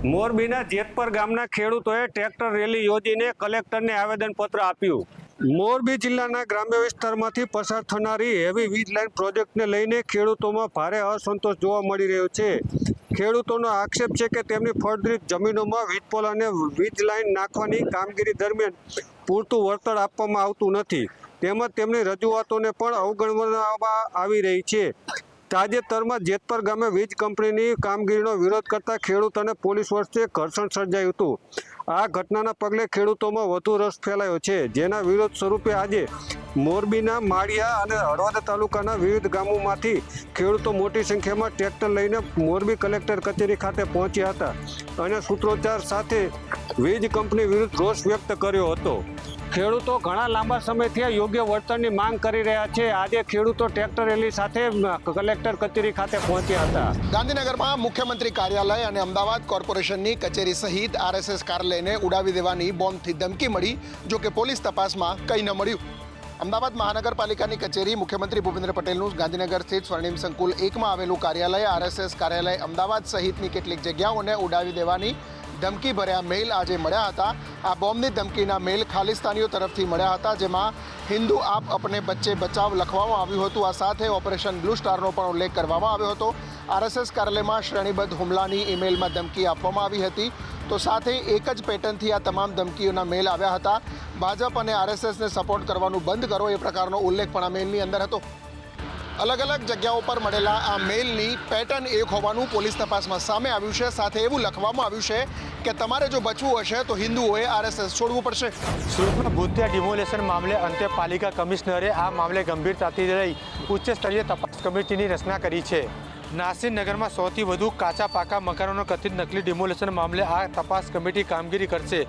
મોરબીના જેતપર ગામના ખેડૂતોએ ટ્રેક્ટર રેલી યોજીને કલેક્ટરને આવેદનપત્ર આપ્યું. મોરબી જિલ્લાના ગ્રામ્ય વિસ્તારમાંથી પસાર થનારી હેવી વીજ લાઇન પ્રોજેક્ટને લઈને ખેડૂતોમાં ભારે અસંતોષ જોવા મળી રહ્યો છે. ખેડૂતોનો આક્ષેપ છે કે તેમની ફળદ્રુપ જમીનોમાં વીજપોલ અને વીજ લાઇન નાખવાની કામગીરી દરમિયાન પૂરતું વળતર આપવામાં આવતું નથી, તેમજ તેમની રજૂઆતોને પણ અવગણવામાં આવી રહી છે. તાજેતરમાં જેતપર ગામે વીજ કંપનીની કામગીરીનો વિરોધ કરતા ખેડૂત અને પોલીસ વચ્ચે ઘર્ષણ સર્જાયું હતું. આ ઘટનાના પગલે ખેડૂતોમાં વધુ રસ ફેલાયો છે, જેના વિરોધ સ્વરૂપે આજે મોરબીના માળિયા અને હળવદ તાલુકાના વિવિધ ગામોમાંથી ખેડૂતો મોટી સંખ્યામાં ટ્રેક્ટર લઈને મોરબી કલેક્ટર કચેરી ખાતે પહોંચ્યા હતા અને સૂત્રોચ્ચાર સાથે વીજ કંપની વિરુદ્ધ રોષ વ્યક્ત કર્યો હતો. ખેડૂતો ઘણા લાંબા સમયથી યોગ્ય વળતરની માંગ કરી રહ્યા છે. આજે ખેડૂતો ટ્રેક્ટર રેલી સાથે કલેક્ટર કચેરી ખાતે પહોંચ્યા હતા. ગાંધીનગરમાં મુખ્યમંત્રી કાર્યાલય અને અમદાવાદ કોર્પોરેશનની કચેરી સહિત આરએસએસ કાર્યાલયને ઉડાવી દેવાની બોમ્બથી ધમકી મળી, જો કે પોલીસ તપાસમાં કંઈ ન મળ્યું. અમદાવાદ મહાનગરપાલિકાની કચેરી મુખ્યમંત્રી ભૂપેન્દ્ર પટેલનું ગાંધીનગર સ્થિત સ્વર્ણિમ સંકુલ 1માં આવેલું કાર્યાલય આરએસએસ કાર્યાલય અમદાવાદ સહિતની કેટલીક જગ્યાઓને ઉડાવી દેવાની ધમકી ભર્યા મેલ આજે મળ્યા હતા. આ બોમ્બની ધમકીના મેલ ખાલિસ્તાનીઓ તરફથી મળ્યા હતા, જેમાં હિન્દુ આપ અપને બચ્ચે બચાવ લખવામાં આવ્યું હતું. આ સાથે ઓપરેશન બ્લુ સ્ટારનો પણ ઉલ્લેખ કરવામાં આવ્યો હતો. આરએસએસ કાર્યાલયમાં શ્રેણીબદ્ધ હુમલાની ઈમેલમાં ધમકી આપવામાં આવી હતી. તો સાથે એક જ પેટર્નથી આ તમામ ધમકીઓના મેલ આવ્યા હતા. ભાજપ અને આરએસએસને સપોર્ટ કરવાનું બંધ કરો, એ પ્રકારનો ઉલ્લેખ પણ આ મેલની અંદર હતો. અલગ અલગ જગ્યાઓ પર મળેલા આ મેલની પેટર્ન એક હોવાનું પોલીસ તપાસમાં સામે આવ્યું છે. સાથે એવું લખવામાં આવ્યું છે કે તમારે જો બચવું હશે તો હિન્દુઓએ આરએસએસ છોડવું પડશે. સુરતમાં ભૂતિયા ડિમોલેશન મામલે અંતે પાલિકા કમિશનરે આ મામલે ગંભીરતાથી લઈ ઉચ્ચ સ્તરીય તપાસ કમિટીની રચના કરી છે. નાસિરનગરમાં 100થી વધુ કાચા પાકા મકાનોનો કથિત નકલી ડિમોલેશન મામલે આ તપાસ કમિટી કામગીરી કરશે.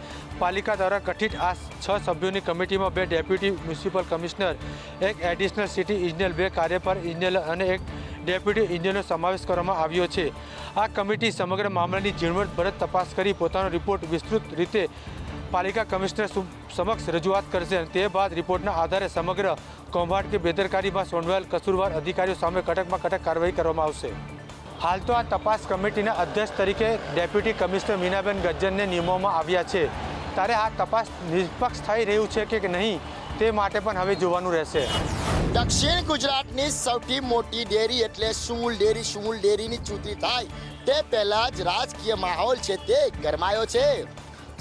પાલિકા દ્વારા ગઠિત આ 6 સભ્યોની કમિટીમાં 2 deputy municipal commissioner, 1 additional city ઇજનેર, 2 કાર્યપાલક ઇજનેર અને 1 ડેપ્યુટી ઇજનેરનો સમાવેશ કરવામાં આવ્યો છે. આ કમિટી સમગ્ર મામલાની ઝીણવટભર તપાસ કરી પોતાનો રિપોર્ટ વિસ્તૃત રીતે પાલિકા કમિશનર સમક્ષ રજૂઆત કરશે. તે બાદ રિપોર્ટના આધારે સમગ્ર કૌભાંડ કે બેદરકારીમાં સંડોવાયેલ કસૂરવાર અધિકારીઓ સામે કડકમાં કડક કાર્યવાહી કરવામાં આવશે. હાલ તો આ તપાસ કમિટીના અધ્યક્ષ તરીકે ડેપ્યુટી કમિશનર મીનાબેન ગજ્જરને નિમવામાં આવ્યા છે. ત્યારે આ તપાસ નિષ્પક્ષ થઈ રહ્યું છે કે નહીં તે માટે પણ હવે જોવાનું રહેશે. દક્ષિણ ગુજરાતની સૌથી મોટી ડેરી એટલે સુમૂલ ડેરી. સુમૂલ ડેરીની ચૂંટણી થાય તે પહેલા જ રાજકીય માહોલ છે તે ગરમાયો છે.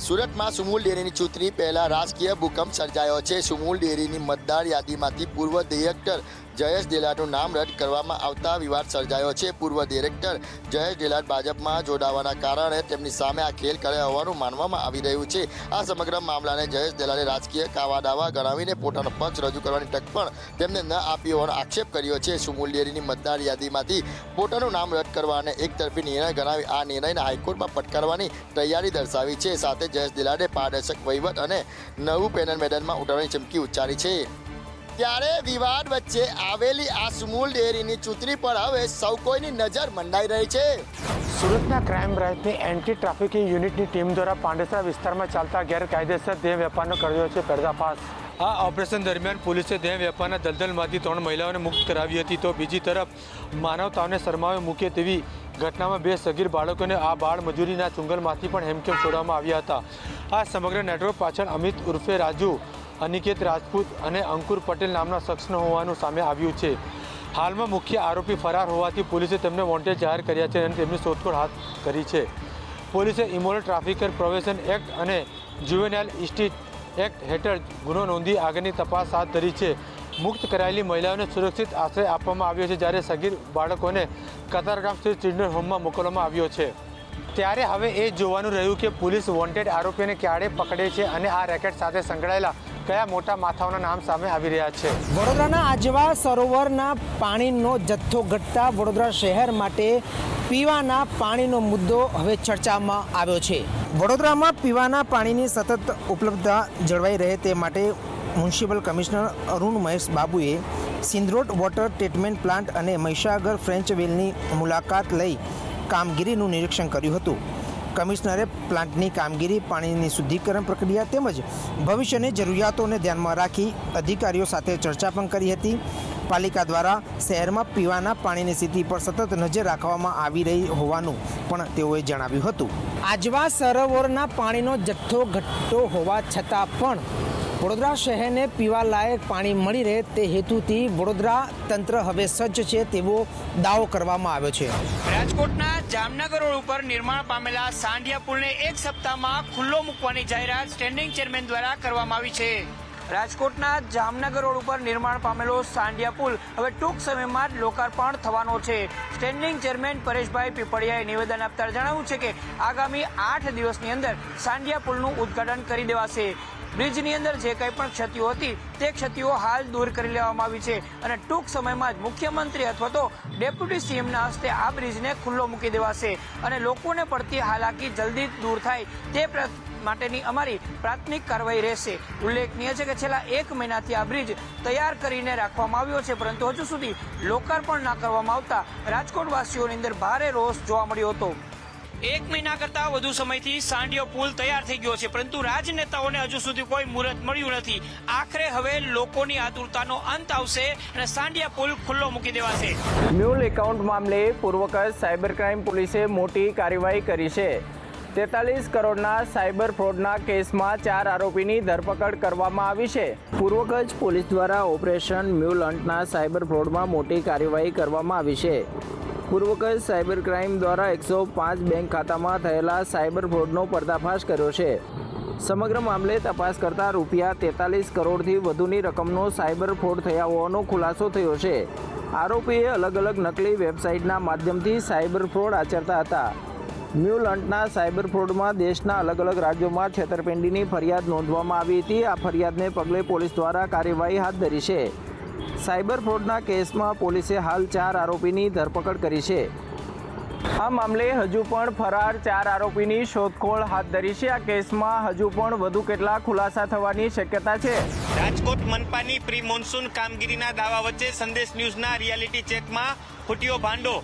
સુરતમાં સુમૂલ ડેરીની ચૂંટણી પહેલા રાજકીય ભૂકંપ સર્જાયો છે. સુમૂલ ડેરીની મતદાર યાદીમાંથી પૂર્વ ડિરેક્ટર જયેશ ડેલાનું નામ રદ કરવામાં આવતા વિવાદ સર્જાયો છે. પૂર્વ ડિરેક્ટર જયેશ ડેલા ભાજપમાં જોડાવાના કારણે તેમની સામે આ ખેલ કર્યા હોવાનું માનવામાં આવી રહ્યું છે. આ સમગ્ર મામલાને જયેશ ડેલાને રાજકીય કાવાદાવા ગણાવીને પોતાનો પક્ષ રજૂ કરવાની તક પણ તેમને ન આપી હોવાનો આક્ષેપ કર્યો છે. સુમૂલ ડેરીની મતદાર યાદીમાંથી પોતાનું નામ રદ કરવાને એકતરફી નિર્ણય ગણાવી આ નિર્ણયને હાઈકોર્ટમાં પડકારવાની તૈયારી દર્શાવી છે. સાથે જયેશ ડેલાને પારદર્શક વહીવટ અને નવું પેનલ મેદાનમાં ઉતારવાની ચમકી ઉચ્ચારી છે. ત્યારે વિવાદ વચ્ચે આવેલી આ સુમૂલ ડેરીની ચૂંટણી પર હવે સૌ કોઈની નજર મંડાઈ રહી છે. સુરતના ક્રાઇમ બ્રાન્ચની એન્ટી ટ્રાફિકિંગ યુનિટની ટીમ દ્વારા પાંડેસરા વિસ્તારમાં ચાલતા ગેરકાયદેસર દેહ વેપારનો કર્યો છે પર્દાફાશ. આ ઓપરેશન દરમિયાન પોલીસે દેહ વેપારના દલદલમાંથી 3 મહિલાઓને મુક્ત કરાવી હતી. તો બીજી તરફ માનવતાને શરમાવે મૂકે તેવી ઘટનામાં 2 સગીર બાળકોને આ બાળ મજૂરીના ચુંગલમાંથી પણ હેમખેમ છોડવામાં આવ્યા હતા. આ સમગ્ર નેટવર્ક પાછળ અમિત ઉર્ફે રાજુ, અનિકેત રાજપૂત અને અંકુર પટેલ નામના શખ્સનો હોવાનું સામે આવ્યું છે. હાલમાં મુખ્ય આરોપી ફરાર હોવાથી પોલીસે તેમને વોન્ટેડ જાહેર કર્યા છે અને તેમની શોધખોળ હાથ ધરી છે. પોલીસે ઇમોરલ ટ્રાફિકર પ્રોહિબિશન એક્ટ અને જુવેનાઇલ ઇસ્ટીટ એક્ટ હેઠળ ગુનો નોંધી આગળની તપાસ હાથ ધરી છે. મુક્ત કરાયેલી મહિલાઓને સુરક્ષિત આશ્રય આપવામાં આવ્યો છે, જ્યારે સગીર બાળકોને કતારગામ સ્થિત ચિલ્ડ્રન હોમમાં મોકલવામાં આવ્યો છે. ત્યારે હવે એ જોવાનું રહ્યું કે પોલીસ વોન્ટેડ આરોપીઓને ક્યારે પકડે છે અને આ રેકેટ સાથે સંકળાયેલા કયા મોટા માથાઓના નામ સામે આવી રહ્યા છે. વડોદરાના આજવા સરોવરના પાણીનો જથ્થો ઘટતા વડોદરા શહેર માટે પીવાના પાણીનો મુદ્દો હવે ચર્ચામાં આવ્યો છે. વડોદરામાં પીવાના પાણીની સતત ઉપલબ્ધતા જળવાઈ રહે તે માટે મ્યુનિસિપલ કમિશનર અરુણ મહેશ બાબુએ સિંધરોડ વોટર ટ્રીટમેન્ટ પ્લાન્ટ અને મહીસાગર ફ્રેન્ચ વેલની મુલાકાત લઈ કામગીરીનું નિરીક્ષણ કર્યું હતું. કમિશનરે પ્લાન્ટની કામગીરી, પાણીની શુદ્ધિકરણ પ્રક્રિયા તેમજ ભવિષ્યની જરૂરિયાતોને ધ્યાનમાં રાખી અધિકારીઓ સાથે ચર્ચા પણ કરી હતી. પાલિકા દ્વારા શહેરમાં પીવાના પાણીની સ્થિતિ પર સતત નજર રાખવામાં આવી રહી હોવાનું પણ તેઓએ જણાવ્યું હતું. આજવા સરોવરના પાણીનો જથ્થો ઘટતો હોવા છતાં પણ વડોદરા શહેરને પીવાલાયક પાણી મળી રહે તે હેતુથી વડોદરા તંત્ર હવે સજ્જ છે તેવો દાવો કરવામાં આવ્યો છે. રાજકોટના જામનગર રોડ ઉપર નિર્માણ પામેલા સાંઢિયા પુલને એક સપ્તાહમાં ખુલ્લો મૂકવાની જાહેરાત સ્ટેન્ડિંગ ચેરમેન દ્વારા કરવામાં આવી છે. રાજકોટના જામનગર રોડ ઉપર નિર્માણ પામેલો સાંઢિયા પુલ હવે ટૂંક સમયમાં જ લોકાર્પણ થવાનો છે. સ્ટેન્ડિંગ ચેરમેન પરેશભાઈ પીપળિયાએ નિવેદન આપતા જણાવ્યું છે કે આગામી 8 દિવસની અંદર સાંઢિયા પુલનું ઉદ્ઘાટન કરી દેવાશે. બ્રિજની અંદર જે કંઈ પણ ક્ષતિઓ હતી તે ક્ષતિઓ હાલ દૂર કરી લેવામાં આવી છે અને ટૂંક સમયમાં જ મુખ્યમંત્રી અથવા તો ડેપ્યુટી સીએમના હસ્તે આ બ્રિજને ખુલ્લો મૂકી દેવાશે અને લોકોને પડતી હાલાકી જલ્દી દૂર થાય તે માટેની અમારી પ્રાથમિક કાર્યવાહી રહેશે. ઉલ્લેખનીય છે કે છેલ્લા 1 મહિનાથી આ બ્રિજ તૈયાર કરીને રાખવામાં આવ્યો છે, પરંતુ હજુ સુધી લોકાર્પણ ના કરવામાં આવતા રાજકોટવાસીઓની અંદર ભારે રોષ જોવા મળ્યો હતો. 1 મહિના કરતા વધુ સમયથી સાંઢિયો પુલ તૈયાર થઈ ગયો છે, પરંતુ રાજનેતાઓને હજુ સુધી કોઈ મુહૂર્ત મળ્યું નથી. આખરે હવે લોકોની આતુરતાનો અંત આવશે અને સાંઢિયા પુલ ખુલ્લો મૂકી દેવાશે. મ્યુલ એકાઉન્ટ મામલે પૂર્વ કચ્છ સાયબર ક્રાઇમ પોલીસે મોટી કાર્યવાહી કરી છે. 43 કરોડના સાયબર ફ્રોડના કેસમાં 4 આરોપીની ધરપકડ કરવામાં આવી છે. પૂર્વ કચ્છ પોલીસ દ્વારા ઓપરેશન મ્યુલ હન્ટના સાયબર ફ્રોડમાં મોટી કાર્યવાહી કરવામાં આવી છે. પૂર્વ કચ્છ સાયબર ક્રાઇમ દ્વારા 105 બેંક ખાતામાં થયેલા સાયબર ફ્રોડનો પર્દાફાશ કર્યો છે. સમગ્ર મામલે તપાસ કરતા રૂપિયા 43 કરોડથી વધુની રકમનો સાયબર ફ્રોડ થયા હોવાનો ખુલાસો થયો છે. આરોપીએ અલગ અલગ નકલી વેબસાઇટના માધ્યમથી સાયબર ફ્રોડ આચરતા હતા. મ્યુલ હન્ટના સાયબર ફ્રોડમાં દેશના અલગ અલગ રાજ્યોમાં છેતરપિંડીની ફરિયાદ નોંધવામાં આવી હતી. આ ફરિયાદને પગલે પોલીસ દ્વારા કાર્યવાહી હાથ ધરી છે. સાયબર ફ્રોડના કેસમાં પોલીસે હાલ 4 આરોપીની ધરપકડ કરી છે. આ મામલે હજુ પણ ફરાર 4 આરોપીની શોધખોળ હાથ ધરી છે. આ કેસમાં હજુ પણ વધુ કેટલાક ખુલાસા થવાની શક્યતા છે. રાજકોટ મનપાની પ્રી મોન્સૂન કામગીરીના દાવા વચ્ચે સંદેશ ન્યૂઝના રિયાલિટી ચેકમાં ફૂટ્યો ભાંડો.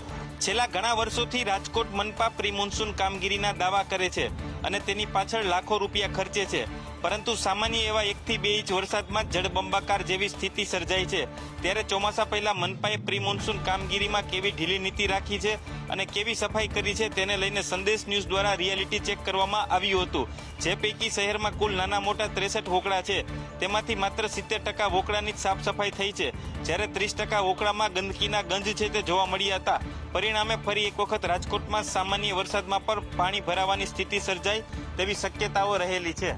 છેલ્લા ઘણા વર્ષોથી રાજકોટ મનપા પ્રી મોન્સૂન કામગીરીના દાવા કરે છે અને તેની પાછળ લાખો રૂપિયા ખર્ચે છે, પરંતુ સામાન્ય એવા 1 થી 2 ઇંચ વરસાદમાં જળબંબાકાર જેવી સ્થિતિ સર્જાય છે. ત્યારે ચોમાસા પહેલા મનપાએ પ્રી મોન્સૂન કામગીરીમાં કેવી ઢીલી નીતિ રાખી છે અને કેવી સફાઈ કરી છે તેને લઈને સંદેશ ન્યૂઝ દ્વારા રિયાલિટી ચેક કરવામાં આવ્યું હતું. જે પૈકી શહેરમાં કુલ નાના મોટા 63 વોકળા છે, તેમાંથી માત્ર 70% વોકળાની જ સાફ સફાઈ થઈ છે, જ્યારે 30% વોકળામાં ગંદકીના ગંજ છે તે જોવા મળ્યા હતા. પરિણામે ફરી એક વખત રાજકોટમાં સામાન્ય વરસાદમાં પણ પાણી ભરાવાની સ્થિતિ સર્જાય તેવી શક્યતાઓ રહેલી છે.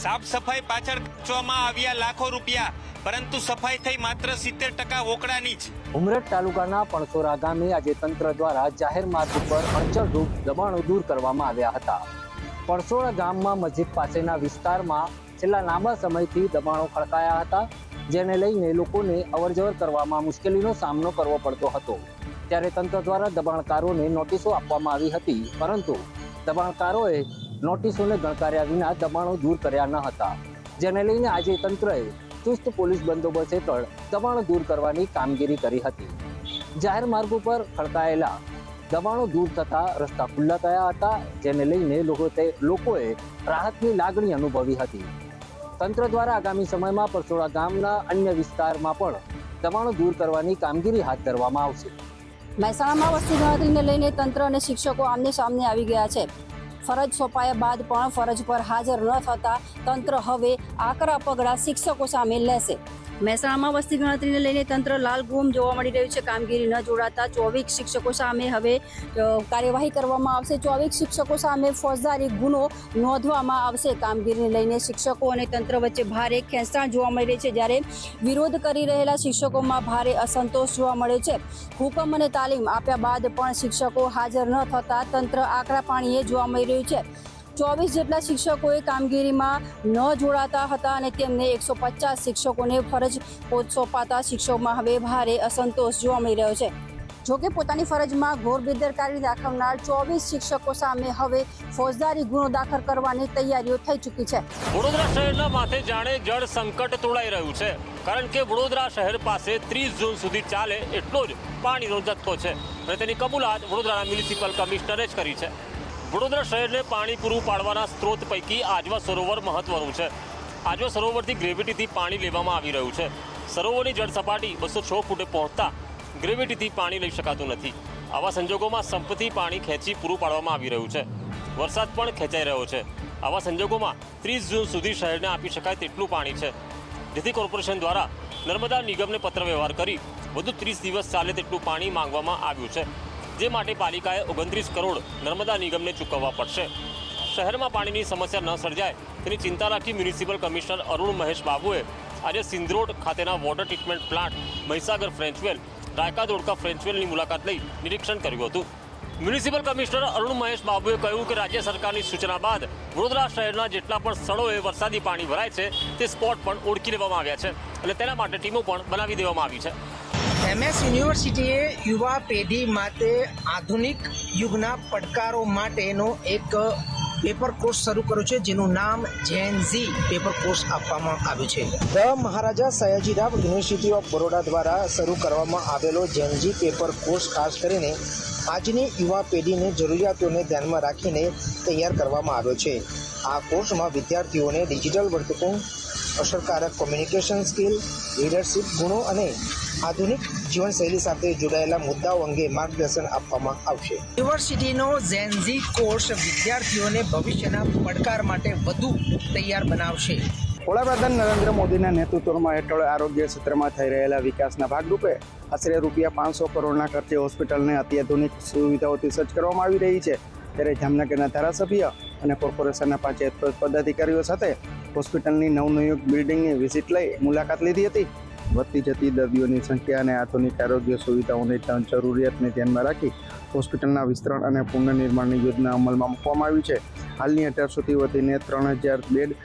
સાફ સફાઈ પાછળ ખર્ચવામાં આવ્યા લાખો રૂપિયા, પરંતુ સફાઈ થઈ માત્ર 70% વોકળાની જ. ઉમરેઠ તાલુકાના પણસોરા ગામે આજે તંત્ર દ્વારા જાહેર માર્ગ ઉપર અડચણરૂપ દબાણો દૂર કરવામાં આવ્યા હતા. પણસોરા ગામમાં મસ્જિદ પાસેના વિસ્તારમાં છેલ્લા લાંબા સમયથી દબાણો ખડકાયા હતા, જેને લઈને લોકોને અવરજવર કરવામાં મુશ્કેલીનો સામનો કરવો પડતો હતો. ત્યારે તંત્ર દ્વારા દબાણકારોને નોટિસો આપવામાં આવી હતી, પરંતુ દબાણકારોએ નોટિસોને ગણકાર્યા વિના દબાણો દૂર કર્યા ન હતા, જેને લઈને આજે તંત્રએ ચુસ્ત પોલીસ બંદોબસ્ત હેઠળ દબાણો દૂર કરવાની કામગીરી કરી હતી. જાહેર માર્ગ ઉપર ખડકાયેલા દબાણો દૂર થતા રસ્તા ખુલ્લા થયા હતા, જેને લઈને લોકોએ રાહતની લાગણી અનુભવી હતી. તંત્ર દ્વારા આગામી સમયમાં પરસોડા ગામના અન્ય વિસ્તારમાં પણ દબાણો દૂર કરવાની કામગીરી હાથ ધરવામાં આવશે. મહેસાણામાં વસ્તી ગણતરીને લઈને તંત્ર અને શિક્ષકો આમને સામને આવી ગયા છે. ફરજ સોંપાયા બાદ પણ ફરજ પર હાજર ન થતા તંત્ર હવે આકરા પગલા શિક્ષકો સામે લેશે. મહેસાણામાં વસ્તી ગણતરીને લઈને તંત્ર લાલઘૂમ જોવા મળી રહ્યું છે. કામગીરી ન જોડાતા 24 શિક્ષકો સામે હવે કાર્યવાહી કરવામાં આવશે. 24 શિક્ષકો સામે ફોજદારી ગુનો નોંધવામાં આવશે. કામગીરીને લઈને શિક્ષકો અને તંત્ર વચ્ચે ભારે ખેંચતાણ જોવા મળી રહી છે, જ્યારે વિરોધ કરી રહેલા શિક્ષકોમાં ભારે અસંતોષ જોવા મળ્યો છે. હુકમ અને તાલીમ આપ્યા બાદ પણ શિક્ષકો હાજર ન થતા તંત્ર આકરા પાણીએ જોવા મળી રહ્યું છે. 24 જેટલા શિક્ષકોએ કામગીરીમાં ન જોડાતા હતા અને તેમને 150 શિક્ષકોને ફરજ સોંપાતા શિક્ષકોમાં હવે ભારે અસંતોષ જોવા મળી રહ્યો છે. જોકે પોતાની ફરજમાં ઘોર બેદરકારી દાખવનાર 24 શિક્ષકો સામે હવે ફોજદારી ગુનો દાખલ કરવાની તૈયારીઓ થઈ ચૂકી છે. વડોદરા શહેરના માથે જાણે જળ સંકટ તોડાઈ રહ્યું છે, કારણ કે વડોદરા શહેર પાસે 30 જૂન સુધી ચાલે એટલો જ પાણીનો જથ્થો છે અને તેની કબૂલાત વડોદરાના મ્યુનિસિપલ કમિશનરે જ કરી છે. વડોદરા શહેરને પાણી પૂરું પાડવાના સ્ત્રોત પૈકી આજવા સરોવર મહત્વનું છે. આજવા સરોવરથી ગ્રેવિટીથી પાણી લેવામાં આવી રહ્યું છે. સરોવરની જળ સપાટી 206 ફૂટે પહોંચતા ગ્રેવિટીથી પાણી લઈ શકાતું નથી. આવા સંજોગોમાં સંપથી પાણી ખેંચી પૂરું પાડવામાં આવી રહ્યું છે. વરસાદ પણ ખેંચાઈ રહ્યો છે. આવા સંજોગોમાં 30 જૂન સુધી શહેરને આપી શકાય તેટલું પાણી છે, જેથી કોર્પોરેશન દ્વારા નર્મદા નિગમને પત્ર વ્યવહાર કરી વધુ 30 દિવસ ચાલે તેટલું પાણી માંગવામાં આવ્યું છે, જે માટે પાલિકાએ 29 કરોડ નર્મદા નિગમને ચૂકવવા પડશે. શહેરમાં પાણીની સમસ્યા ન સર્જાય તેની ચિંતા રાખી મ્યુનિસિપલ કમિશનર અરુણ મહેશ બાબુએ આજે સિંધરોડ ખાતેના water treatment plant, Mahisagar French well, Rayka Dodka ફ્રેન્ચવેલની મુલાકાત લઈ નિરીક્ષણ કર્યું હતું. મ્યુનિસિપલ કમિશનર અરુણ મહેશ બાબુએ કહ્યું કે રાજ્ય સરકારની સૂચના બાદ વડોદરા શહેરના જેટલા પણ સ્થળોએ વરસાદી પાણી ભરાય છે તે સ્પોટ પણ ઓળખી લેવામાં આવ્યા છે અને તેના માટે ટીમો પણ બનાવી દેવામાં આવી છે. MS યુનિવર્સિટીએ યુવા પેઢી માટે આધુનિક યુગના પડકારો માટેનો એક પેપર કોર્સ શરૂ કર્યો છે, જેનું નામ જેન ઝી પેપર કોર્સ આપવામાં આવ્યું છે. The Maharaja Sayajirao university of Baroda દ્વારા શરૂ કરવામાં આવેલો જેન ઝી પેપર કોર્સ ખાસ કરીને આજની યુવા પેઢીની જરૂરિયાતોને ધ્યાનમાં રાખીને તૈયાર કરવામાં આવ્યો છે. આ કોર્સમાં વિદ્યાર્થીઓને ડિજિટલ વર્તણૂક, અસરકારક કોમ્યુનિકેશન સ્કિલ, લીડરશિપ ગુણો અને આધુનિક જીવનશૈલી સાથે જોડાયેલા મુદ્દાઓ અંગે માર્ગદર્શન આપવામાં આવશે. યુનિવર્સિટીનો ઝેન ઝી કોર્સ વિદ્યાર્થીઓને ભવિષ્યના પડકાર માટે વધુ તૈયાર બનાવશે. વડાપ્રધાન નરેન્દ્ર મોદીના નેતૃત્વમાં હેઠળ આરોગ્ય ક્ષેત્રમાં થઈ રહેલા વિકાસના ભાગરૂપે આશરે ₹500 કરોડના ખર્ચે હોસ્પિટલને અત્યાધુનિક સુવિધાઓથી સજ્જ કરવામાં આવી રહી છે. ત્યારે જામનગરના ધારાસભ્ય અને કોર્પોરેશનના પંચાયત પદાધિકારીઓ સાથે હોસ્પિટલની નવનિયુક્ત બિલ્ડિંગની વિઝિટ લઈ મુલાકાત લીધી હતી. વધતી જતી દર્દીઓની સંખ્યા અને આધુનિક આરોગ્ય સુવિધાઓની જરૂરિયાતને ધ્યાનમાં રાખી હોસ્પિટલના વિસ્તરણ અને પુનર્નિર્માણની યોજના અમલમાં મૂકવામાં આવી છે. હાલની 1800થી વધીને 3000 બેડ,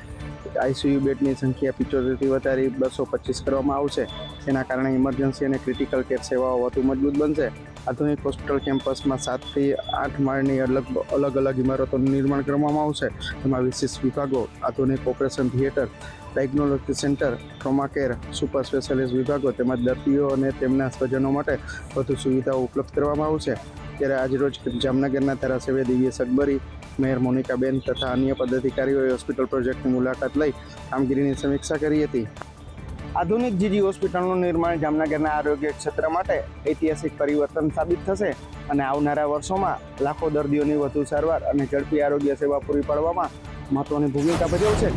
ICU બેડની સંખ્યા 75થી વધારી 225 કરવામાં આવશે. તેના કારણે ઇમરજન્સી અને ક્રિટિકલ કેર સેવાઓ વધુ મજબૂત બનશે. આધુનિક હોસ્પિટલ કેમ્પસમાં 7 થી 8 માળની અલગ અલગ ઇમારતોનું નિર્માણ કરવામાં આવશે. તેમાં વિશેષ વિભાગો, આધુનિક operation theatre, diagnostic centre, trauma care, super specialist વિભાગો તેમજ દર્દીઓ અને તેમના સ્વજનો માટે વધુ સુવિધાઓ ઉપલબ્ધ કરવામાં આવશે. ત્યારે આજરોજ જામનગરના ધારાસભ્ય દિવ્યેશ અકબરી, મેયર મોનિકાબેન તથા અન્ય પદાધિકારીઓએ હોસ્પિટલ પ્રોજેક્ટની મુલાકાત લઈ કામગીરીની સમીક્ષા કરી હતી. આધુનિક જીજી હોસ્પિટલનું નિર્માણ જામનગરના આરોગ્ય ક્ષેત્ર માટે ઐતિહાસિક પરિવર્તન સાબિત થશે અને આવનારા વર્ષોમાં લાખો દર્દીઓની વધુ સારવાર અને ઝડપી આરોગ્ય સેવા પૂરી પાડવામાં મહત્વની ભૂમિકા ભજવશે.